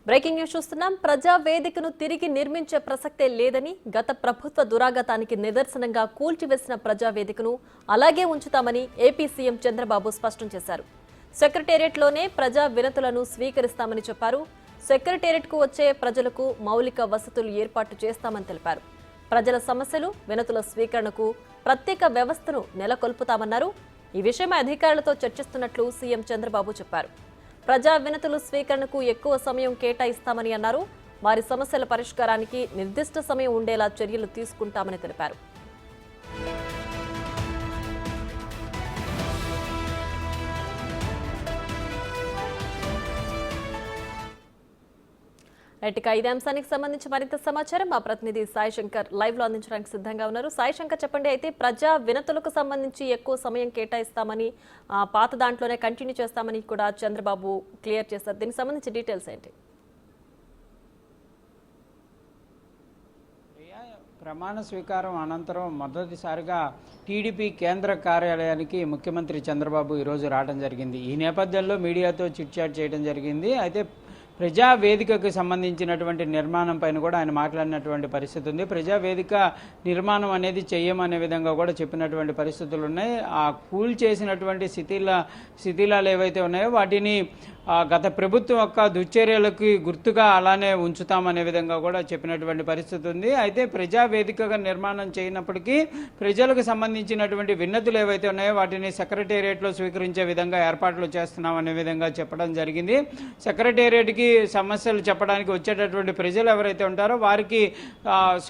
Breaking news చూస్తున్నాం. ప్రజా వేదికను తిరిగి నిర్మించే ప్రసక్తే లేదని గత ప్రభుత్వ దురాగతానికి నిదర్శనంగా కూల్చివేసిన ప్రజా వేదికను అలాగే ఉంచుతామని ఏపీ సీఎం చంద్రబాబు స్పష్టం చేశారు. సెక్రటేరియట్లోనే ప్రజా వినతులను స్వీకరిస్తామని చెప్పారు. సెక్రటేరియట్కు వచ్చే ప్రజలకు మౌలిక వసతులు ఏర్పాటు చేస్తామని తెలిపారు. ప్రజల సమస్యలు వినతుల స్వీకరణకు ప్రత్యేక వ్యవస్థను నెలకొల్పుతామన్నారు. ఈ విషయమై అధికారులతో చర్చిస్తున్నట్లు సీఎం చంద్రబాబు చెప్పారు. ప్రజా వినతులు స్వీకరణకు ఎక్కువ సమయం కేటాయిస్తామని అన్నారు. వారి సమస్యల పరిష్కారానికి నిర్దిష్ట సమయం ఉండేలా చర్యలు తీసుకుంటామని తెలిపారు. ఇక ఇదే అంశానికి సంబంధించి మరింత సమాచారం మా ప్రతినిధి సాయి శంకర్ లైవ్ లో అందించడానికి సిద్ధంగా ఉన్నారు. సాయి శంకర్, చెప్పండి. అయితే ప్రజా వినతులకు సంబంధించి ఎక్కువ సమయం కేటాయిస్తామని, పాత దాంట్లోనే కంటిన్యూ చేస్తామని కూడా చంద్రబాబు క్లియర్ చేశారు. దీనికి సంబంధించి డీటెయిల్స్ ఏంటి? ప్రమాణ స్వీకారం అనంతరం మొదటిసారిగా టీడీపీ కేంద్ర కార్యాలయానికి ముఖ్యమంత్రి చంద్రబాబు ఈరోజు రావడం జరిగింది. ఈ నేపథ్యంలో మీడియాతో చిట్చాట్ చేయడం జరిగింది. అయితే ప్రజా వేదికకు సంబంధించినటువంటి నిర్మాణం పైన కూడా ఆయన మాట్లాడినటువంటి పరిస్థితి ఉంది. ప్రజా వేదిక నిర్మాణం అనేది చెయ్యమనే విధంగా కూడా చెప్పినటువంటి పరిస్థితులు ఉన్నాయి. ఆ కూల్ చేసినటువంటి శిథిలాలు ఏవైతే ఉన్నాయో వాటిని గత ప్రభుత్వం యొక్క దుశ్చర్యలకి గుర్తుగా అలానే ఉంచుతామనే విధంగా కూడా చెప్పినటువంటి పరిస్థితి ఉంది. అయితే ప్రజా వేదికగా నిర్మాణం చేయనప్పటికీ ప్రజలకు సంబంధించినటువంటి విన్నతులు ఏవైతే ఉన్నాయో వాటిని సెక్రటేరియట్లో స్వీకరించే విధంగా ఏర్పాట్లు చేస్తున్నామనే విధంగా చెప్పడం జరిగింది. సెక్రటేరియట్కి సమస్యలు చెప్పడానికి వచ్చేటటువంటి ప్రజలు ఎవరైతే ఉంటారో వారికి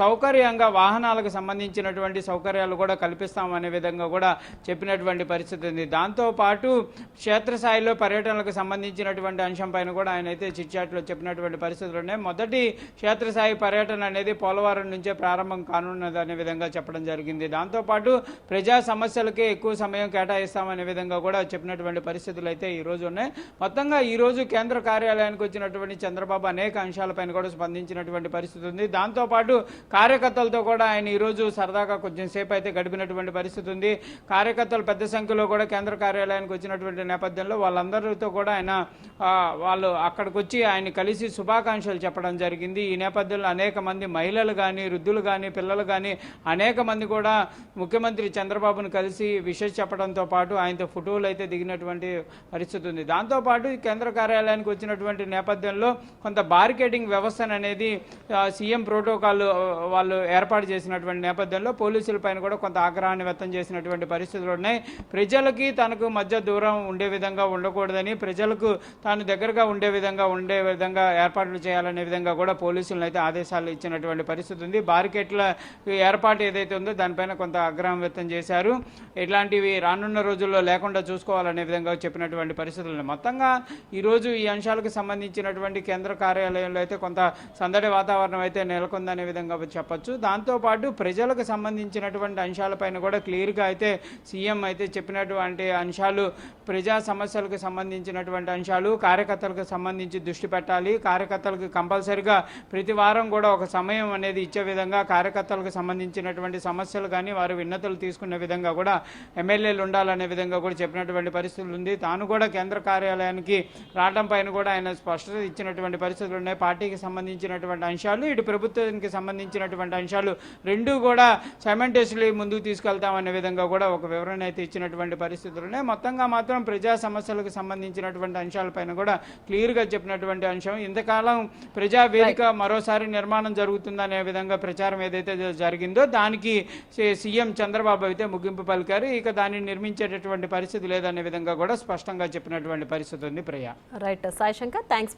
సౌకర్యంగా వాహనాలకు సంబంధించినటువంటి సౌకర్యాలు కూడా కల్పిస్తామనే విధంగా కూడా చెప్పినటువంటి పరిస్థితి ఉంది. దాంతోపాటు క్షేత్రస్థాయిలో పర్యటనలకు సంబంధించినటువంటి అంశం పైన కూడా ఆయన అయితే చిట్చాట్లో చెప్పినటువంటి పరిస్థితులు ఉన్నాయి. మొదటి క్షేత్రస్థాయి పర్యటన అనేది పోలవరం నుంచే ప్రారంభం కానున్నది అనే విధంగా చెప్పడం జరిగింది. దాంతోపాటు ప్రజా సమస్యలకే ఎక్కువ సమయం కేటాయిస్తామనే విధంగా కూడా చెప్పినటువంటి పరిస్థితులు అయితే ఈ రోజు ఉన్నాయి. మొత్తంగా ఈ రోజు కేంద్ర కార్యాలయానికి వచ్చినటువంటి చంద్రబాబు అనేక అంశాలపైన కూడా స్పందించినటువంటి పరిస్థితి ఉంది. దాంతోపాటు కార్యకర్తలతో కూడా ఆయన ఈరోజు సరదాగా కొంచెం సేపు అయితే గడిపినటువంటి పరిస్థితి ఉంది. కార్యకర్తలు పెద్ద సంఖ్యలో కూడా కేంద్ర కార్యాలయానికి వచ్చినటువంటి నేపథ్యంలో వాళ్ళందరితో కూడా ఆయన వాళ్ళు అక్కడికి వచ్చి ఆయన కలిసి శుభాకాంక్షలు చెప్పడం జరిగింది. ఈ నేపథ్యంలో అనేక మంది మహిళలు కానీ, వృద్ధులు కానీ, పిల్లలు కానీ అనేక మంది కూడా ముఖ్యమంత్రి చంద్రబాబును కలిసి విషయం చెప్పడంతో పాటు ఆయనతో ఫోటోలు అయితే దిగినటువంటి పరిస్థితి ఉంది. దాంతోపాటు కేంద్ర కార్యాలయానికి వచ్చినటువంటి నేపథ్యంలో కొంత బారికేడింగ్ వ్యవస్థను అనేది సీఎం ప్రోటోకాల్ వాళ్ళు ఏర్పాటు చేసినటువంటి నేపథ్యంలో పోలీసుల పైన కూడా కొంత ఆగ్రహాన్ని వ్యక్తం చేసినటువంటి పరిస్థితులు ఉన్నాయి. ప్రజలకి తనకు మధ్య దూరం ఉండే విధంగా ఉండకూడదని, ప్రజలకు తాను దగ్గరగా ఉండే విధంగా ఏర్పాట్లు చేయాలనే విధంగా కూడా పోలీసులను అయితే ఆదేశాలు ఇచ్చినటువంటి పరిస్థితి ఉంది. బారికేట్ల ఏర్పాటు ఏదైతే ఉందో దానిపైన కొంత ఆగ్రహం వ్యక్తం చేశారు. ఇట్లాంటివి రానున్న రోజుల్లో లేకుండా చూసుకోవాలనే విధంగా చెప్పినటువంటి పరిస్థితులు. మొత్తంగా ఈరోజు ఈ అంశాలకు సంబంధించినటువంటి కేంద్ర కార్యాలయంలో అయితే కొంత సందడి వాతావరణం అయితే నెలకొందనే విధంగా చెప్పొచ్చు. దాంతోపాటు ప్రజలకు సంబంధించినటువంటి అంశాలపైన కూడా క్లియర్గా అయితే సీఎం అయితే చెప్పినటువంటి అంశాలు, ప్రజా సమస్యలకు సంబంధించినటువంటి అంశాలు, కార్యకర్తలకు సంబంధించి దృష్టి పెట్టాలి. కార్యకర్తలకు కంపల్సరిగా ప్రతి వారం కూడా ఒక సమయం అనేది ఇచ్చే విధంగా కార్యకర్తలకు సంబంధించినటువంటి సమస్యలు కానీ వారి విన్నతులు తీసుకునే విధంగా కూడా ఎమ్మెల్యేలు ఉండాలనే విధంగా కూడా చెప్పినటువంటి పరిస్థితులు ఉంది. తాను కూడా కేంద్ర కార్యాలయానికి రావడం పైన కూడా ఆయన స్పష్టత ఇచ్చినటువంటి పరిస్థితులు ఉన్నాయి. పార్టీకి సంబంధించినటువంటి అంశాలు, ఇటు ప్రభుత్వానికి సంబంధించినటువంటి అంశాలు రెండూ కూడా సైమల్టేనియస్లీ ముందుకు తీసుకెళ్తామనే విధంగా కూడా ఒక వివరణ అయితే ఇచ్చినటువంటి పరిస్థితులు ఉన్నాయి. మొత్తంగా మాత్రం ప్రజా సమస్యలకు సంబంధించినటువంటి అంశాలపైన కూడా క్లియర్గా చెప్పినటువంటి అంశం. ఇంతకాలం ప్రజా వేదిక మరోసారి నిర్మాణం జరుగుతుందనే విధంగా ప్రచారం ఏదైతే జరిగిందో దానికి సీఎం చంద్రబాబు అయితే ముగింపు పలికారు. ఇక దాన్ని నిర్మించేటటువంటి పరిస్థితి లేదనే విధంగా కూడా స్పష్టంగా చెప్పినటువంటి పరిస్థితి ఉంది. ప్రియా. Right Sai Shankar, thanks.